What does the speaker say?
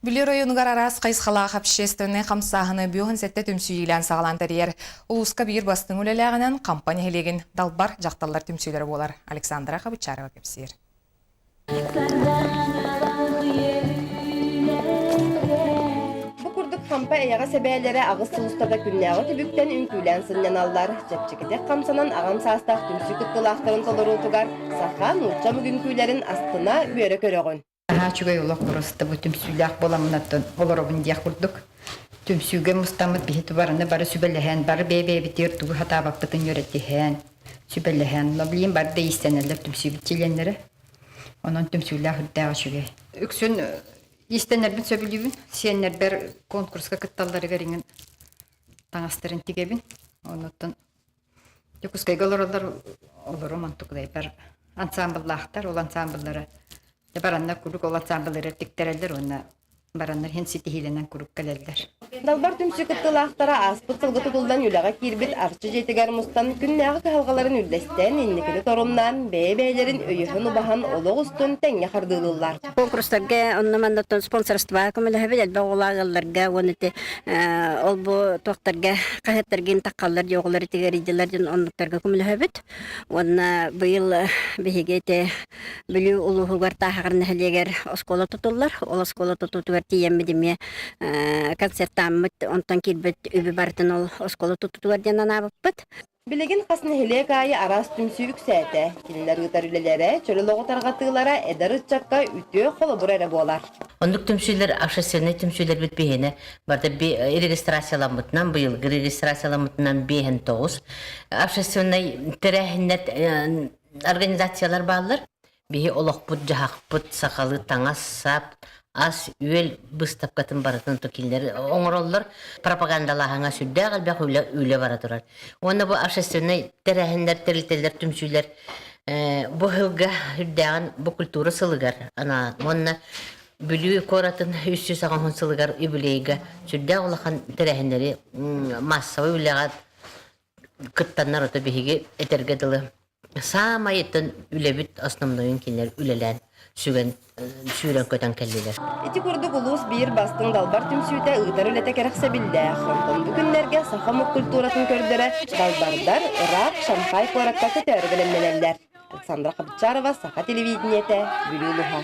Бүлі районугар арас қайсқалақ общественный қамсағыны бүйін сәтті түмсүйілен сағалан тәрер. Улуска бір бастың өлеләғінен компания хелеген далбар жақталар түмсүйлері болар. Александра Қабычарова кепсер. Кампа эяға сәбәлері ағыз сұлыстарда күннәғы түбіктен үнкүйлән сыннан аллар. Жапчекетек қамсанан ағам састақ түмсі күттілақтарын толыру тұғар. Сақан ұлча мүгін күйлерін астына бөрі көріғын. Чүгай олақ бұрысты бұл түмсүйләқ боламынаттын оларабын дияқ құрдық. Түмсүге мұстамыт бейті барыны бары сүбәліхән, бары бәй бітер тұғы хатабақ бұтын өретіхән. Сүбәліхән, лабылейін бары да истенелер түмсүгі тіленлері. Онын түмсүйләқ үрдәғі чүгай. Үксін истенербін сөбілейбін, сиеннербер конкурска кытталлары керingen таңастырын тигебін. Онуттан жүкіскайға олар омантықдай бар ансамбллақтар, ол ансамбллары. Баранна күрік ол ансамбллары тіктерелдер, оны бараннар хен сеті хиленен күрік кәлелдер. Далбар түмсі кыттылақтара аспыт сылғы тұтылдан үліға кербет арчы жетігер мұстан күннәғы қалғаларын үлдестен, иннекілі торумнан бәй-бәйлерін өйіхін ұбахан олық ұстын тәңе қардылылар. Конкурстарга оннаманнаттан спонсорства көмілі әлбә олағыларға, оныты ол бұ тоқтарға қағеттарген таққалар жоғылары тегериділерден онлықтарға көмілі әбіт. Онна бұйыл бігеге білу ұлығығар тағырын әлегер оскола тұтылар. Ол оскола тұтылар тиеммедеме концерттамыт, онтан келбет өбі бартын ол оскола тұтылар денан абыппыт. Білеген қасыны хелек айы арас түмсі үксәті. Келінлер ұтар үлелері, чөліліғі тарғатығылара әдір ұтчаққа үті қолы бұр әрі болар. Ондық түмсүйлер, ақшасыны түмсүйлер бітпейіні. Барды регистрацияламытынан, бұйылғы регистрацияламытынан бейін тоғыз. Ақшасыны тірәхіннет организациялар бағылар. Бейі олық бұд, жағақ бұд, сақалы, таңас, сап, ас, үйел бұстап қатын баратын тұкелдер. Оңыроллар пропагандалағыңа сүрді қалбақ үйлі бара тұрар. Оны бұл ақшасыны тірәхіндер, тірілтелер, түмсүйлер бұл ғылға үрдіған бұл культура сылығар. Оны бүлі коратын үсі сағын сылығар үбілейгі сүрді олақан тірәхіндері массавы үйліға күттаннар оты бейге әтерге дылы. Сама еттен үлебіт основнойын келер үлелән сүйрен көтен кәлелер. Эти күрдік ұлыс бір бастың далбар түмсүйті ұйтар үлеті керексе білді. Хонтон бүкіндерге сақамық культуратын көрдірі далбардар, ұрақ, шампай қоракка көтер білінменелер. Александра Қабычарова, Сақа телевидениеті, Бүлі Луха.